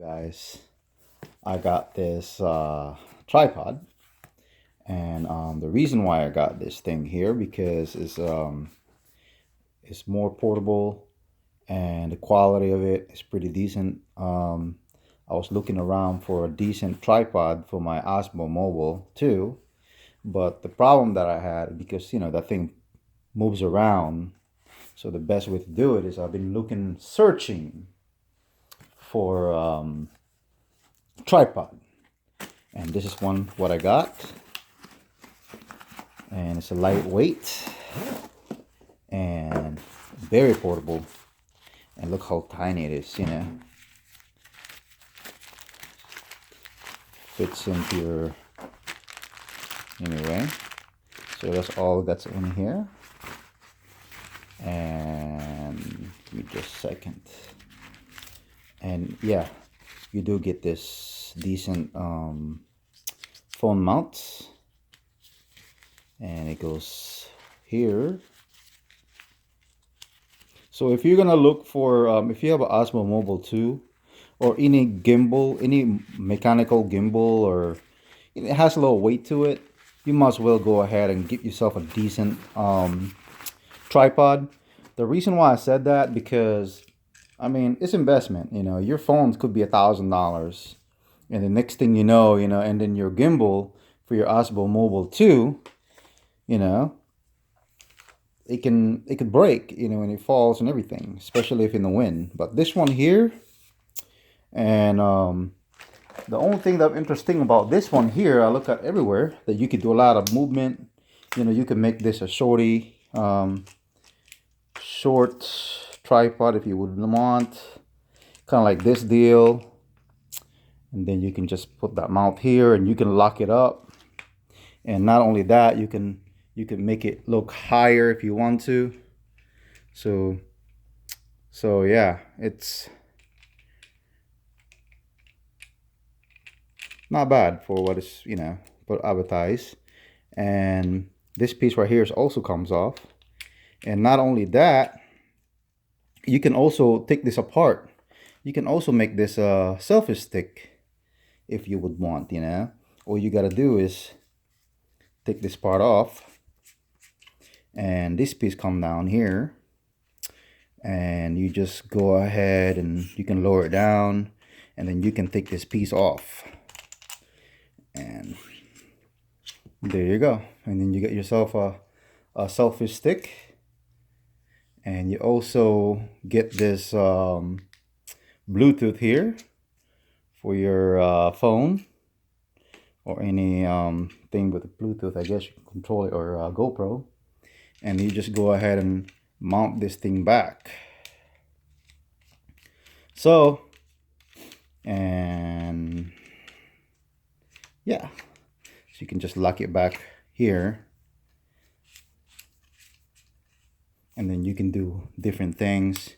Guys, I got this tripod, and the reason why I got this thing here because it's more portable and the quality of it is pretty decent. I was looking around for a decent tripod for my Osmo Mobile too, but the problem that I had, because that thing moves around, so the best way to do it is I've been searching for tripod, and this is what I got, and it's a lightweight and very portable, and look how tiny it is. Fits into your, anyway, so that's all that's in here. And give me just a second. And yeah, you do get this decent phone mount, and it goes here. So if you're gonna look for if you have an Osmo Mobile 2 or any gimbal, any mechanical gimbal, or it has a little weight to it, you must well go ahead and get yourself a decent tripod. The reason why I said that, because I mean, it's investment. Your phone could be $1,000, and the next thing you know, and then your gimbal for your Osmo Mobile 2, you know, it could break, when it falls and everything, especially if in the wind. But this one here, and the only thing that's interesting about this one here, I look at everywhere that you could do a lot of movement. You can make this a short tripod if you would want, kind of like this deal, and then you can just put that mount here and you can lock it up. And not only that, you can make it look higher if you want to. So yeah, it's not bad for what is but advertised. And this piece right here also comes off. And not only that, you can also take this apart. You can also make this a selfie stick if you would want. All you gotta do is take this part off, and this piece come down here, and you just go ahead and you can lower it down, and then you can take this piece off, and there you go. And then you get yourself a selfie stick. And you also get this Bluetooth here for your phone, or any thing with Bluetooth, I guess you can control it, or GoPro. And you just go ahead and mount this thing back. So, and yeah, so you can just lock it back here, and then you can do different things.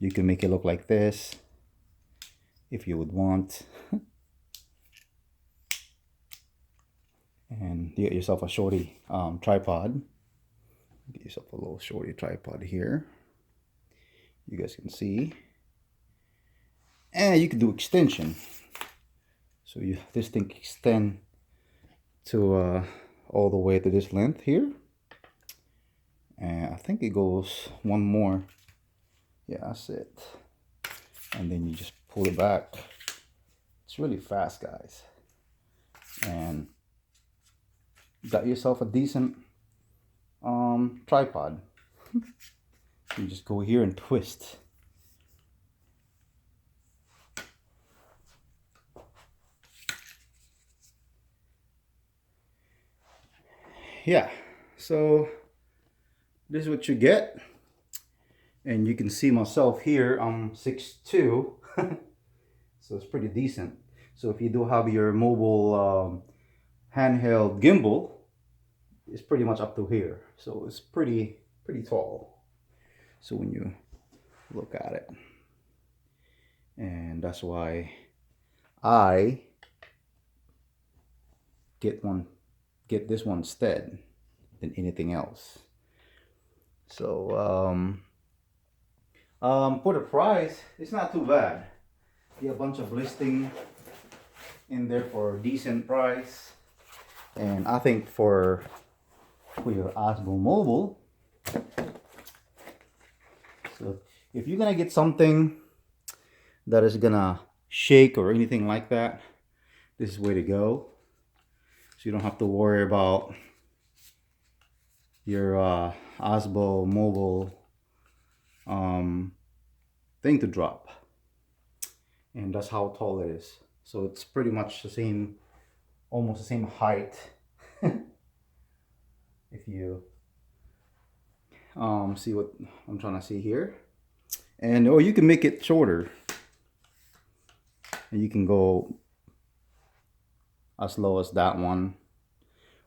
You can make it look like this if you would want. And you get yourself a shorty tripod. Get yourself a little shorty tripod here. You guys can see. And you can do extension. So this thing extend to all the way to this length here. And I think it goes one more. Yeah, that's it. And then you just pull it back. It's really fast, guys. And you got yourself a decent tripod. You just go here and twist. Yeah, so this is what you get. And you can see myself here, I'm 6'2", so it's pretty decent. So if you do have your mobile handheld gimbal, it's pretty much up to here. So it's pretty tall. So when you look at it, and that's why I get this one instead than anything else. So for the price, it's not too bad. get a bunch of listing in there for a decent price. And I think for your Osmo Mobile, so if you're gonna get something that is gonna shake or anything like that, this is the way to go. So you don't have to worry about your Osmo Mobile thing to drop. And that's how tall it is. So it's pretty much the same, almost the same height. If you see what I'm trying to see here. And or you can make it shorter. And you can go as low as that one,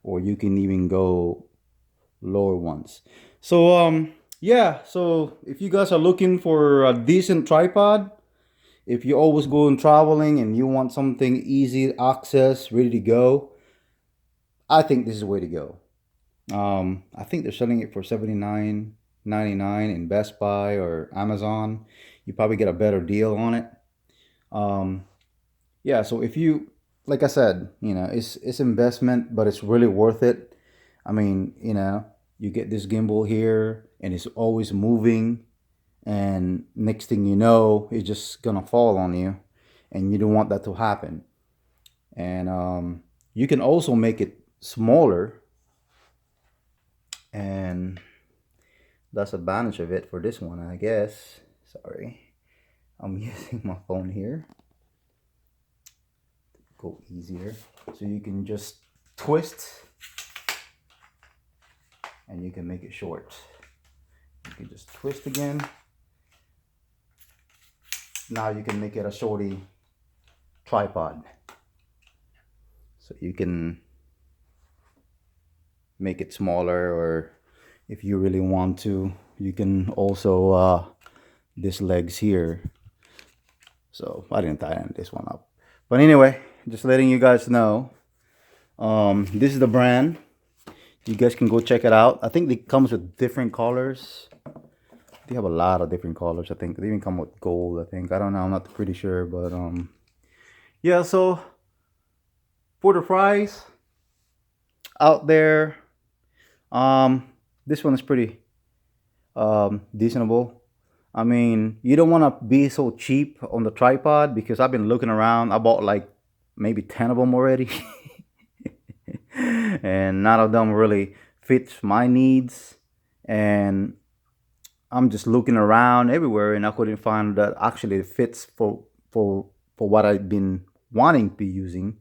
or you can even go lower ones. So yeah, so if you guys are looking for a decent tripod, if you're always going traveling and you want something easy access, ready to go, I think this is the way to go. I think they're selling it for $79.99 in Best Buy or Amazon. You probably get a better deal on it. Yeah, so if you, like I said, you know, it's investment, but it's really worth it. I mean, you know, you get this gimbal here and it's always moving, and next thing you know, it's just gonna fall on you, and you don't want that to happen. And you can also make it smaller, and that's the advantage of it for this one, I guess. Sorry, I'm using my phone here. Go easier, so you can just twist and you can make it short. You can just twist again. Now you can make it a shorty tripod, so you can make it smaller, or if you really want to, you can also this legs here. So I didn't tighten this one up, but anyway, just letting you guys know, this is the brand. You guys can go check it out. I think it comes with different colors. They have a lot of different colors. I think they even come with gold, I think. I don't know, I'm not pretty sure, but yeah, so for the price out there, this one is pretty decentable. I mean, you don't want to be so cheap on the tripod, because I've been looking around. I bought like maybe 10 of them already. And none of them really fits my needs. And I'm just looking around everywhere, and I couldn't find that actually fits for what I've been wanting to be using.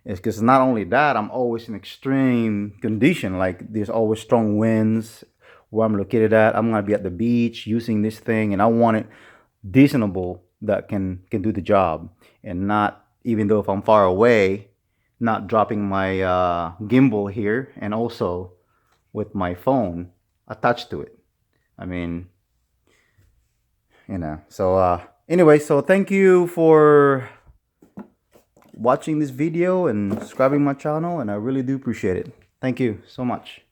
It's because not only that, I'm always in extreme condition. Like there's always strong winds where I'm located at. I'm gonna be at the beach using this thing, and I want it decentable that can do the job, and not, even though if I'm far away, not dropping my gimbal here, and also with my phone attached to it. I mean, you know. So anyway, so thank you for watching this video and subscribing my channel, and I really do appreciate it. Thank you so much.